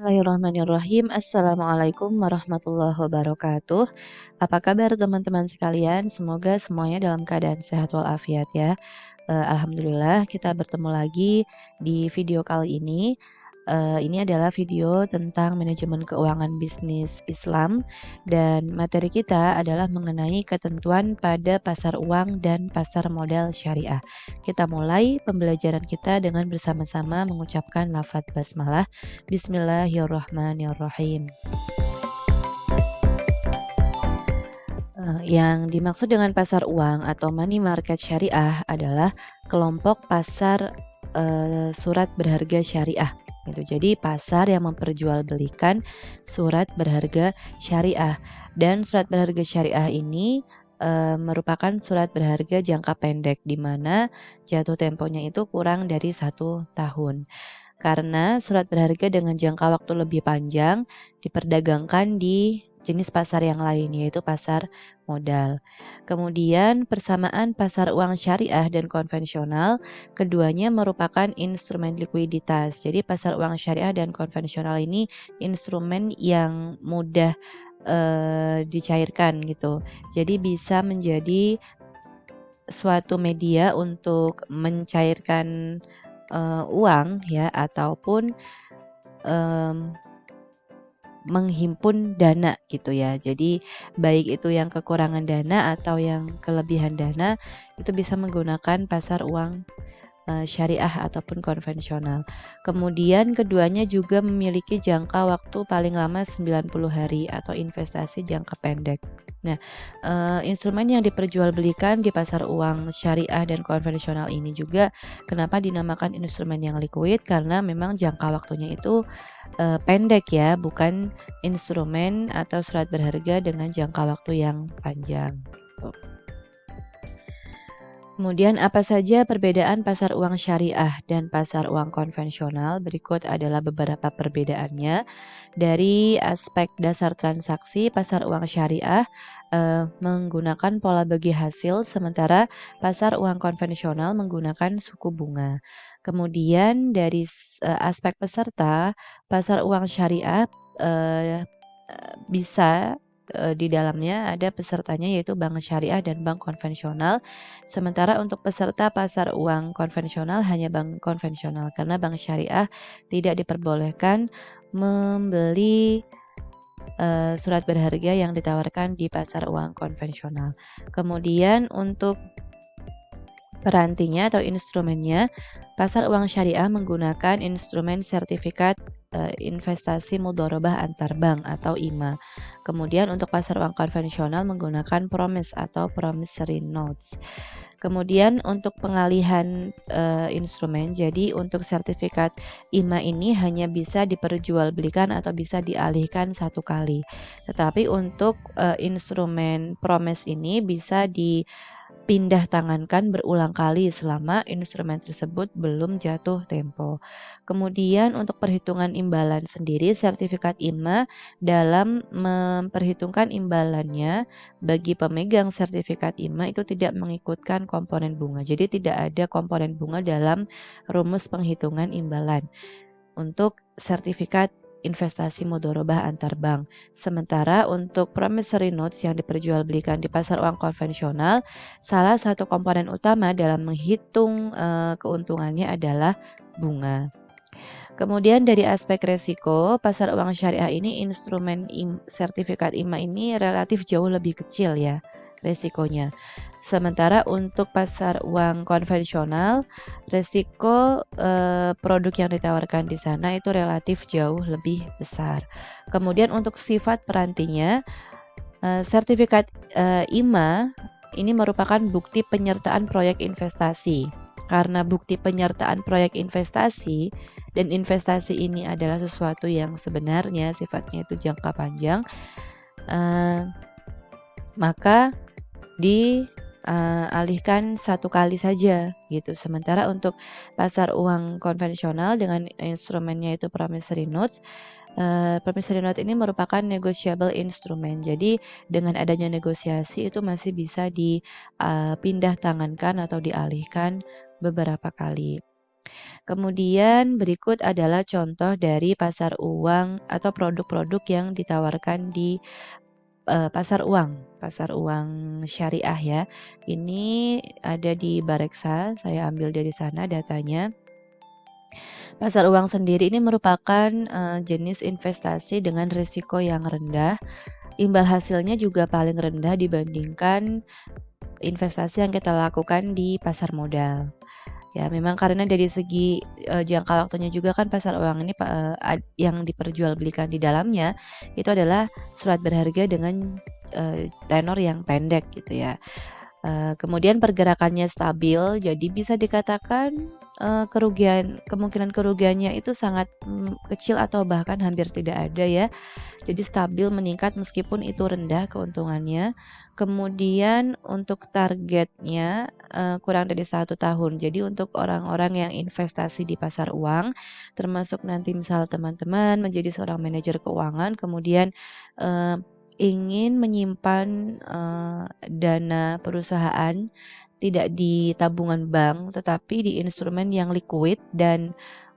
Bismillahirrahmanirrahim. Assalamualaikum warahmatullahi wabarakatuh. Apa kabar teman-teman sekalian? Semoga semuanya dalam keadaan sehat walafiat ya. Alhamdulillah kita bertemu lagi di video kali ini. Ini adalah video tentang manajemen keuangan bisnis Islam dan materi kita adalah mengenai ketentuan pada pasar uang dan pasar modal syariah. Kita mulai pembelajaran kita dengan bersama-sama mengucapkan lafaz basmalah. Bismillahirrahmanirrahim. Yang dimaksud dengan pasar uang atau money market syariah adalah kelompok pasar surat berharga syariah gitu. Jadi pasar yang memperjualbelikan surat berharga syariah, dan surat berharga syariah ini merupakan surat berharga jangka pendek di mana jatuh temponya itu kurang dari 1 tahun. Karena surat berharga dengan jangka waktu lebih panjang diperdagangkan di jenis pasar yang lain, yaitu pasar modal. Kemudian persamaan pasar uang syariah dan konvensional, keduanya merupakan instrumen likuiditas. Jadi pasar uang syariah dan konvensional ini instrumen yang mudah dicairkan gitu. Jadi bisa menjadi suatu media untuk mencairkan uang ya, ataupun menghimpun dana gitu ya. Jadi baik itu yang kekurangan dana atau yang kelebihan dana itu bisa menggunakan pasar uang syariah ataupun konvensional. Kemudian keduanya juga memiliki jangka waktu paling lama 90 hari atau investasi jangka pendek. Nah, instrumen yang diperjualbelikan di pasar uang syariah dan konvensional ini juga kenapa dinamakan instrumen yang likuid, karena memang jangka waktunya itu pendek ya, bukan instrumen atau surat berharga dengan jangka waktu yang panjang. Tuh. Kemudian apa saja perbedaan pasar uang syariah dan pasar uang konvensional? Berikut adalah beberapa perbedaannya. Dari aspek dasar transaksi, pasar uang syariah menggunakan pola bagi hasil, sementara pasar uang konvensional menggunakan suku bunga. Kemudian dari aspek peserta, pasar uang syariah bisa di dalamnya ada pesertanya yaitu bank syariah dan bank konvensional. Sementara untuk peserta pasar uang konvensional hanya bank konvensional, karena bank syariah tidak diperbolehkan membeli surat berharga yang ditawarkan di pasar uang konvensional. Kemudian untuk perantinya atau instrumennya, pasar uang syariah menggunakan instrumen sertifikat investasi mudharabah antar bank atau IMA. Kemudian untuk pasar uang konvensional menggunakan promise atau promissory notes. Kemudian untuk pengalihan instrumen, jadi untuk sertifikat IMA ini hanya bisa diperjualbelikan atau bisa dialihkan 1 kali. Tetapi untuk instrumen promise ini bisa dipindah tangankan berulang kali selama instrumen tersebut belum jatuh tempo. Kemudian untuk perhitungan imbalan sendiri, sertifikat IMA dalam memperhitungkan imbalannya bagi pemegang sertifikat IMA itu tidak mengikutkan komponen bunga. Jadi tidak ada komponen bunga dalam rumus penghitungan imbalan untuk sertifikat investasi mudharabah antar bank. Sementara untuk promissory notes yang diperjualbelikan di pasar uang konvensional, salah satu komponen utama dalam menghitung keuntungannya adalah bunga. Kemudian dari aspek resiko, pasar uang syariah ini instrumen sertifikat IMA ini relatif jauh lebih kecil ya resikonya. Sementara untuk pasar uang konvensional, resiko produk yang ditawarkan di sana itu relatif jauh lebih besar. Kemudian untuk sifat perantinya, sertifikat IMA ini merupakan bukti penyertaan proyek investasi. Karena bukti penyertaan proyek investasi dan investasi ini adalah sesuatu yang sebenarnya sifatnya itu jangka panjang, maka dialihkan 1 kali saja gitu. Sementara untuk pasar uang konvensional dengan instrumennya itu promissory notes, promissory note ini merupakan negotiable instrument. Jadi dengan adanya negosiasi itu masih bisa dipindah tangankan atau dialihkan beberapa kali. Kemudian berikut adalah contoh dari pasar uang atau produk-produk yang ditawarkan di pasar uang syariah ya. Ini ada di Bareksa, saya ambil dari sana datanya. Pasar uang sendiri ini merupakan jenis investasi dengan risiko yang rendah. Imbal hasilnya juga paling rendah dibandingkan investasi yang kita lakukan di pasar modal. Ya, memang karena dari segi, jangka waktunya juga kan pasar uang ini yang diperjualbelikan di dalamnya itu adalah surat berharga dengan, tenor yang pendek gitu ya. Kemudian pergerakannya stabil, jadi bisa dikatakan, kemungkinan kerugiannya itu sangat, kecil atau bahkan hampir tidak ada ya. Jadi stabil meningkat meskipun itu rendah keuntungannya. Kemudian untuk targetnya, kurang dari 1 tahun. Jadi untuk orang-orang yang investasi di pasar uang, termasuk nanti misal teman-teman menjadi seorang manajer keuangan, kemudian, eee, ingin menyimpan, dana perusahaan tidak di tabungan bank, tetapi di instrumen yang liquid dan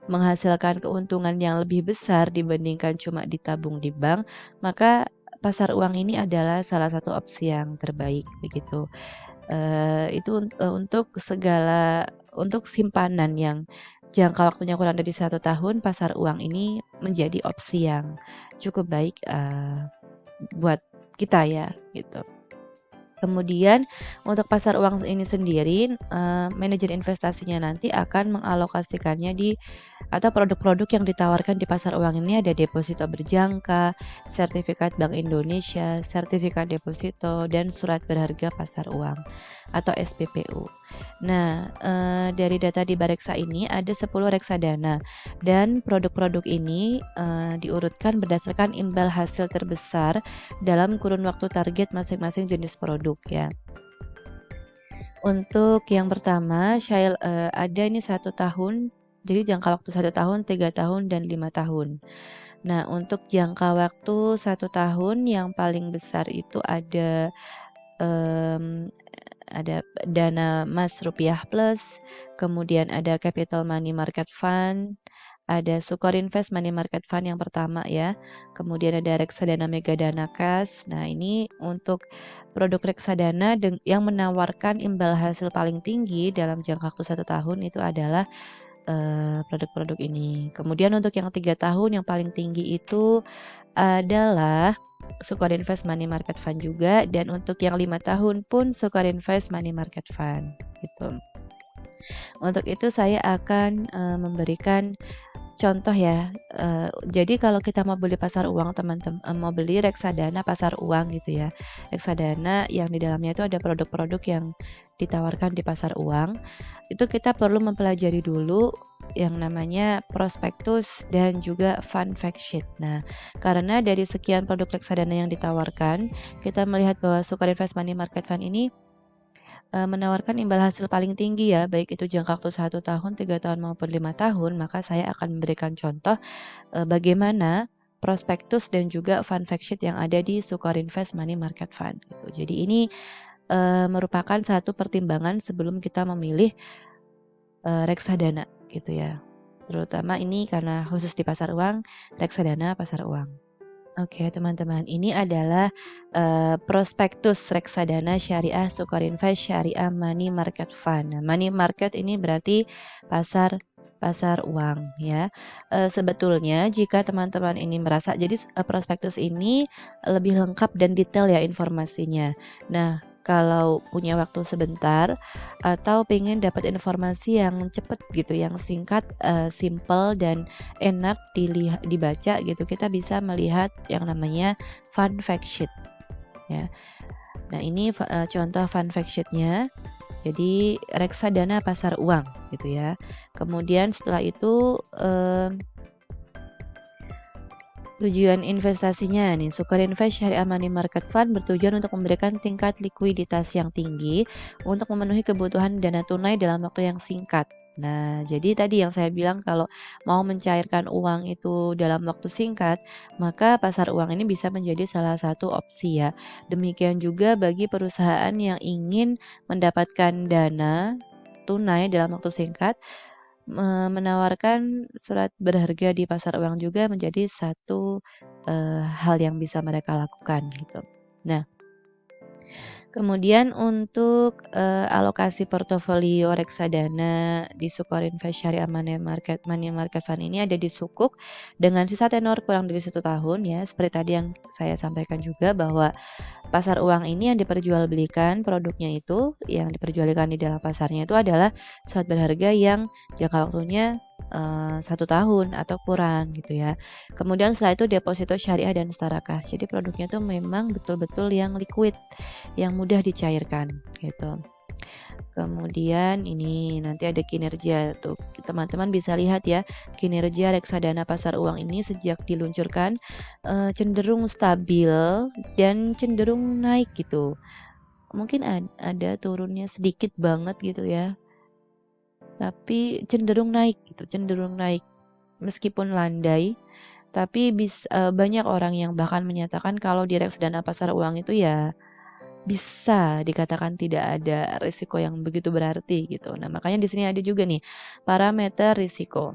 menghasilkan keuntungan yang lebih besar dibandingkan cuma ditabung di bank, maka pasar uang ini adalah salah satu opsi yang terbaik begitu. Untuk simpanan yang jangka waktunya kurang dari 1 tahun, pasar uang ini menjadi opsi yang cukup baik, buat kita ya, gitu. Kemudian untuk pasar uang ini sendiri, manajer investasinya nanti akan mengalokasikannya atau produk-produk yang ditawarkan di pasar uang ini ada deposito berjangka, sertifikat Bank Indonesia, sertifikat deposito, dan surat berharga pasar uang atau SPPU. Nah, dari data di Bareksa ini ada 10 reksadana dan produk-produk ini, diurutkan berdasarkan imbal hasil terbesar dalam kurun waktu target masing-masing jenis produk ya. Untuk yang pertama ada ini 1 tahun, jadi jangka waktu 1 tahun, 3 tahun, dan 5 tahun. Nah, untuk jangka waktu 1 tahun yang paling besar itu mmm, ada Dana Mas Rupiah Plus, kemudian ada Capital Money Market Fund, ada Sukor Invest Money Market Fund yang pertama ya, kemudian ada Reksadana Megadana Cash. Nah, ini untuk produk reksadana yang menawarkan imbal hasil paling tinggi dalam jangka waktu 1 tahun itu adalah, produk-produk ini. Kemudian untuk yang 3 tahun yang paling tinggi itu adalah Sukor Invest Money Market Fund juga, dan untuk yang 5 tahun pun Sukor Invest Money Market Fund, gitu. Untuk itu saya akan, memberikan contoh ya, jadi kalau kita mau beli pasar uang mau beli reksadana pasar uang gitu ya, reksadana yang di dalamnya itu ada produk-produk yang ditawarkan di pasar uang, itu kita perlu mempelajari dulu yang namanya prospektus dan juga fund fact sheet. Nah, karena dari sekian produk reksadana yang ditawarkan, kita melihat bahwa Sukor Invest Money Market Fund ini menawarkan imbal hasil paling tinggi ya, baik itu jangka waktu 1 tahun, 3 tahun, maupun 5 tahun, maka saya akan memberikan contoh, bagaimana prospektus dan juga fund fact sheet yang ada di Sukor Invest Money Market Fund, gitu. Jadi ini, merupakan satu pertimbangan sebelum kita memilih, reksadana, gitu ya. Terutama ini karena khusus di pasar uang, reksadana pasar uang. Oke teman-teman, ini adalah, prospektus reksadana syariah Sukor Invest Syariah Money Market Fund. Nah, money market ini berarti pasar pasar uang ya. Sebetulnya jika teman-teman ini merasa jadi prospektus ini lebih lengkap dan detail ya informasinya. Nah, kalau punya waktu sebentar atau pengen dapat informasi yang cepat gitu, yang singkat, simpel dan enak dibaca gitu, kita bisa melihat yang namanya fun fact sheet ya. Nah, ini contoh fun fact sheet-nya. Jadi reksadana pasar uang gitu ya. Kemudian setelah itu, tujuan investasinya nih, Sukor Invest Syariah Money Market Fund bertujuan untuk memberikan tingkat likuiditas yang tinggi untuk memenuhi kebutuhan dana tunai dalam waktu yang singkat. Nah, jadi tadi yang saya bilang kalau mau mencairkan uang itu dalam waktu singkat, maka pasar uang ini bisa menjadi salah satu opsi ya. Demikian juga bagi perusahaan yang ingin mendapatkan dana tunai dalam waktu singkat, menawarkan surat berharga di pasar uang juga menjadi satu, hal yang bisa mereka lakukan gitu. Nah, kemudian untuk, alokasi portofolio reksadana di Sukor Invest Syariah Money Market Fund ini ada di Sukuk dengan sisa tenor kurang dari 1 tahun ya, seperti tadi yang saya sampaikan juga bahwa pasar uang ini yang diperjualbelikan produknya itu, yang diperjualbelikan di dalam pasarnya itu adalah surat berharga yang jangka waktunya 1 tahun atau kurang gitu ya. Kemudian setelah itu deposito syariah dan setara kas. Jadi produknya tuh memang betul-betul yang liquid, yang mudah dicairkan gitu. Kemudian ini nanti ada kinerja tuh teman-teman bisa lihat ya kinerja reksadana pasar uang ini sejak diluncurkan cenderung stabil dan cenderung naik gitu. Mungkin ada turunnya sedikit banget gitu ya, tapi cenderung naik gitu, cenderung naik. Meskipun landai, tapi banyak orang yang bahkan menyatakan kalau di reksadana pasar uang itu ya bisa dikatakan tidak ada risiko yang begitu berarti gitu. Nah, makanya di sini ada juga nih parameter risiko.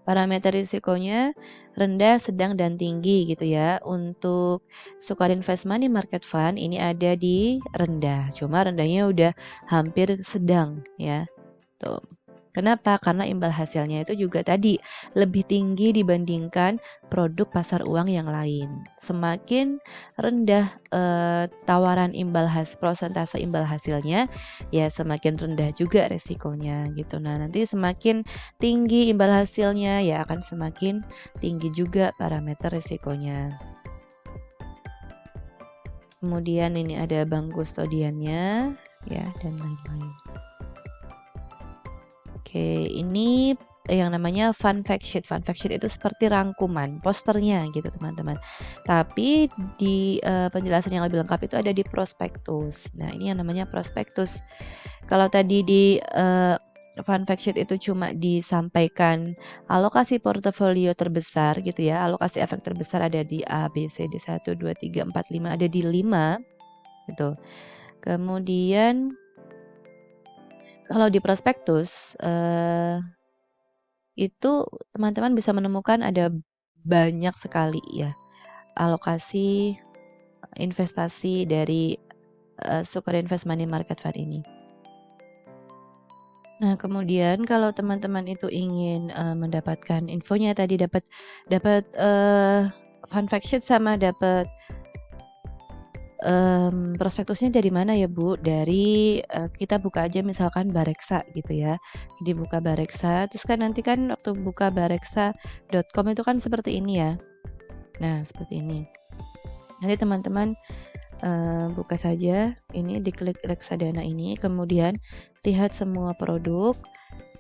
Parameter risikonya rendah, sedang, dan tinggi gitu ya. Untuk Sukor Invest Money Market Fund ini ada di rendah. Cuma rendahnya udah hampir sedang ya. Tuh. Kenapa? Karena imbal hasilnya itu juga tadi lebih tinggi dibandingkan produk pasar uang yang lain. Semakin rendah tawaran persentase imbal hasilnya, ya semakin rendah juga resikonya gitu. Nah, nanti semakin tinggi imbal hasilnya, ya akan semakin tinggi juga parameter resikonya. Kemudian ini ada bank kustodiannya, ya dan lain-lain. Oke, ini yang namanya fun fact sheet. Fun fact sheet itu seperti rangkuman posternya gitu teman-teman. Tapi di penjelasan yang lebih lengkap itu ada di prospektus. Nah, ini yang namanya prospektus. Kalau tadi di fun fact sheet itu cuma disampaikan alokasi portofolio terbesar gitu ya. Alokasi efek terbesar ada di A, B, C, D 1, 2, 3, 4, 5, ada di 5 gitu. Kemudian kalau di prospektus itu teman-teman bisa menemukan ada banyak sekali ya alokasi investasi dari Sukor Invest Money Market Fund ini. Nah, kemudian kalau teman-teman itu ingin mendapatkan infonya tadi dapat fun fact sheet sama dapat prospektusnya dari mana ya Bu? Dari kita buka aja misalkan Bareksa gitu ya. Dibuka Bareksa, terus kan nanti kan waktu buka bareksa.com itu kan seperti ini ya. Nah, seperti ini. Nanti teman-teman buka saja, ini diklik reksadana ini, kemudian lihat semua produk.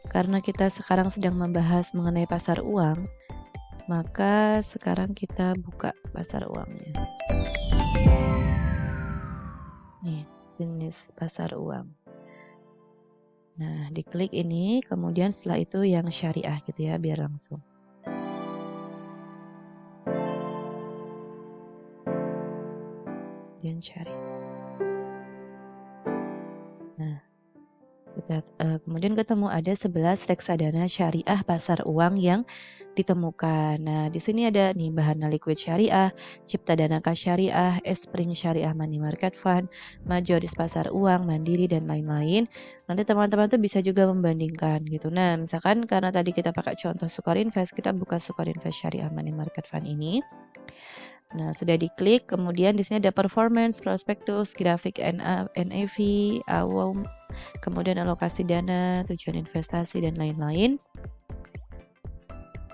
Karena kita sekarang sedang membahas mengenai pasar uang, maka sekarang kita buka pasar uangnya. Nih, jenis pasar uang. Nah, diklik ini, kemudian setelah itu yang syariah gitu ya, biar langsung. Dan syariah. Nah, kemudian ketemu ada 11 reksadana syariah pasar uang yang ditemukan. Nah, di sini ada nih Bahana Liquid Syariah, Cipta Danaka Syariah, Espring Syariah Money Market Fund, Majoris Pasar Uang, Mandiri dan lain-lain. Nanti teman-teman tuh bisa juga membandingkan gitu. Nah, misalkan karena tadi kita pakai contoh Sukor Invest, kita buka Sukor Invest Syariah Money Market Fund ini. Nah, sudah diklik, kemudian di sini ada performance, prospektus, grafik NAV, AWOM, kemudian alokasi dana, tujuan investasi dan lain-lain.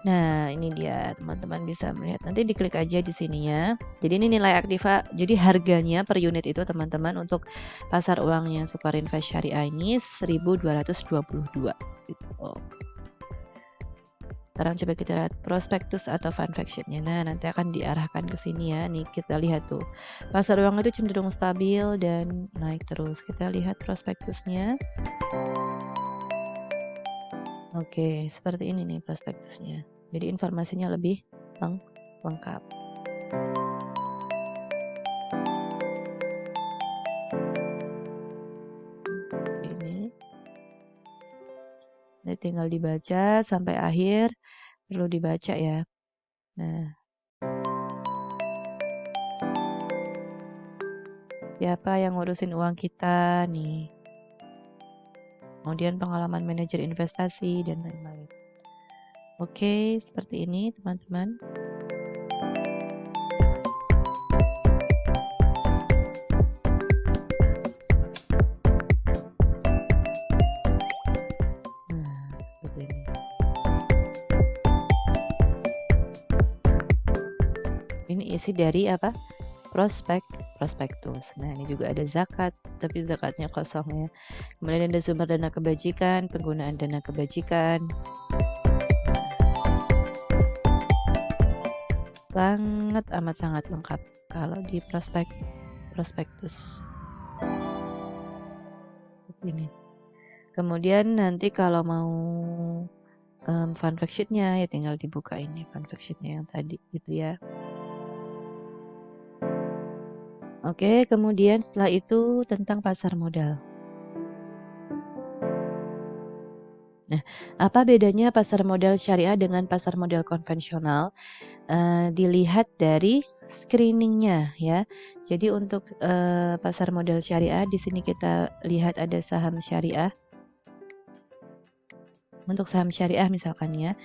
Nah, ini dia teman-teman bisa melihat. Nanti diklik aja di sini ya. Jadi ini nilai aktiva. Jadi harganya per unit itu teman-teman untuk pasar uangnya Sukor Invest Syariah ini 1.222 gitu. Sekarang coba kita lihat prospektus atau fun fact sheet-nya. Nah, nanti akan diarahkan ke sini ya. Nih kita lihat tuh. Pasar uang itu cenderung stabil dan naik terus. Kita lihat prospektusnya. Oke, seperti ini nih prospektusnya. Jadi informasinya lebih lengkap. Ini. Nah, tinggal dibaca sampai akhir, perlu dibaca ya. Nah, siapa yang ngurusin uang kita nih? Kemudian pengalaman manajer investasi dan lain-lain. Oke, seperti ini teman-teman. Nah, seperti ini. Ini isi dari apa? Prospektus. Nah, ini juga ada zakat, tapi zakatnya kosong ya. Kemudian ada sumber dana kebajikan, penggunaan dana kebajikan. Sangat amat sangat lengkap kalau di prospektus. Ini. Kemudian nanti kalau mau fun fact sheet-nya ya tinggal dibuka ini fun fact sheet-nya yang tadi gitu ya. Oke, kemudian setelah itu tentang pasar modal. Nah, apa bedanya pasar modal syariah dengan pasar modal konvensional? Dilihat dari screening-nya ya. Jadi untuk pasar modal syariah di sini kita lihat ada saham syariah. Untuk saham syariah misalkan ya.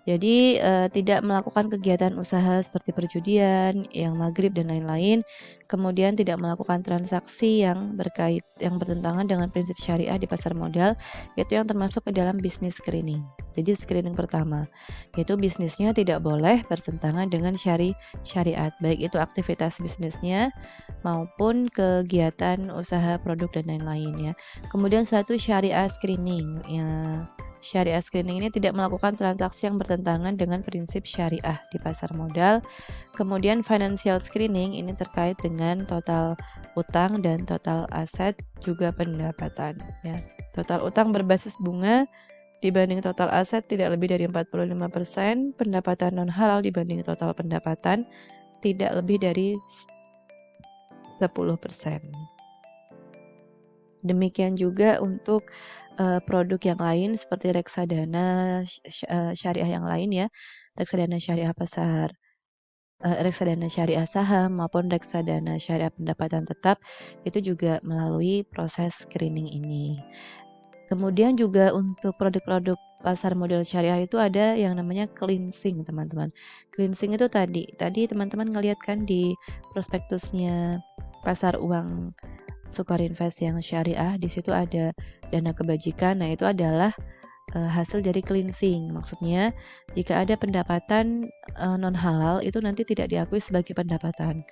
Jadi tidak melakukan kegiatan usaha seperti perjudian, yang maghrib dan lain-lain. Kemudian tidak melakukan transaksi yang bertentangan dengan prinsip syariah di pasar modal, yaitu yang termasuk ke dalam bisnis screening. Jadi screening pertama, yaitu bisnisnya tidak boleh bertentangan dengan syariat, baik itu aktivitas bisnisnya maupun kegiatan usaha produk dan lain-lain ya. Kemudian satu syariah screening ya. Syariah screening ini tidak melakukan transaksi yang bertentangan dengan prinsip syariah di pasar modal. Kemudian financial screening ini terkait dengan total utang dan total aset juga pendapatan ya. Total utang berbasis bunga dibanding total aset tidak lebih dari 45%, pendapatan non halal dibanding total pendapatan tidak lebih dari 10%. Demikian juga untuk produk yang lain seperti reksadana syariah yang lain ya, reksadana syariah pasar, reksadana syariah saham maupun reksadana syariah pendapatan tetap itu juga melalui proses screening ini. Kemudian juga untuk produk-produk pasar modal syariah itu ada yang namanya cleansing teman-teman. Cleansing itu tadi teman-teman ngelihat kan di prospektusnya pasar uang Sukarinvest yang syariah, di situ ada dana kebajikan. Nah, itu adalah hasil dari cleansing. Maksudnya, jika ada pendapatan non halal itu nanti tidak diakui sebagai pendapatan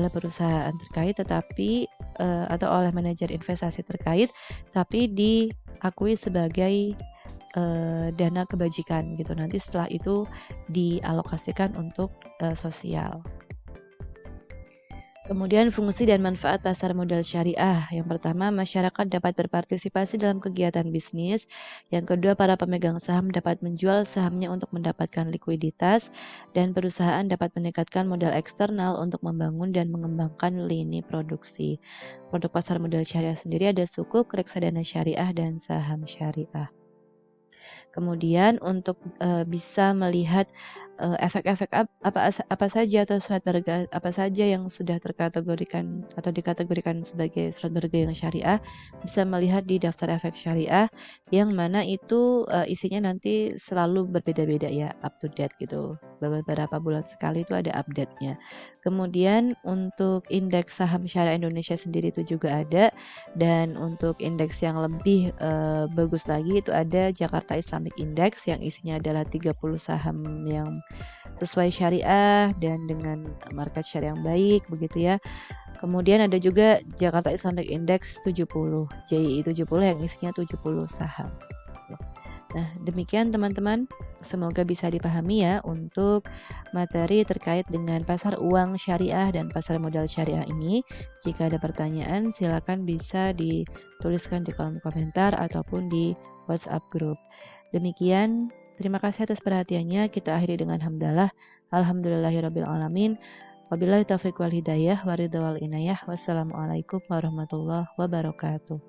oleh perusahaan terkait atau oleh manajer investasi terkait, tapi diakui sebagai dana kebajikan gitu. Nanti setelah itu dialokasikan untuk sosial. Kemudian fungsi dan manfaat pasar modal syariah. Yang pertama, masyarakat dapat berpartisipasi dalam kegiatan bisnis. Yang kedua, para pemegang saham dapat menjual sahamnya untuk mendapatkan likuiditas. Dan perusahaan dapat meningkatkan modal eksternal untuk membangun dan mengembangkan lini produksi. Produk pasar modal syariah sendiri ada sukuk, reksadana syariah, dan saham syariah. Kemudian untuk bisa melihat efek-efek apa saja atau surat berharga apa saja yang sudah terkategorikan atau dikategorikan sebagai surat berharga yang syariah, bisa melihat di daftar efek syariah yang mana itu isinya nanti selalu berbeda-beda ya, up to date gitu. Beberapa bulan sekali itu ada update-nya. Kemudian untuk indeks saham syariah Indonesia sendiri itu juga ada, dan untuk indeks yang lebih bagus lagi itu ada Jakarta Islamic Index yang isinya adalah 30 saham yang sesuai syariah dan dengan market share yang baik begitu ya. Kemudian ada juga Jakarta Islamic Index 70, JII 70 yang isinya 70 saham. Nah, demikian teman-teman. Semoga bisa dipahami ya untuk materi terkait dengan pasar uang syariah dan pasar modal syariah ini. Jika ada pertanyaan, silakan bisa dituliskan di kolom komentar ataupun di WhatsApp group. Demikian, terima kasih atas perhatiannya. Kita akhiri dengan hamdalah. Alhamdulillahirabbil alamin. Wabillahi taufiq wal hidayah, waridha wal inayah. Wassalamualaikum warahmatullahi wabarakatuh.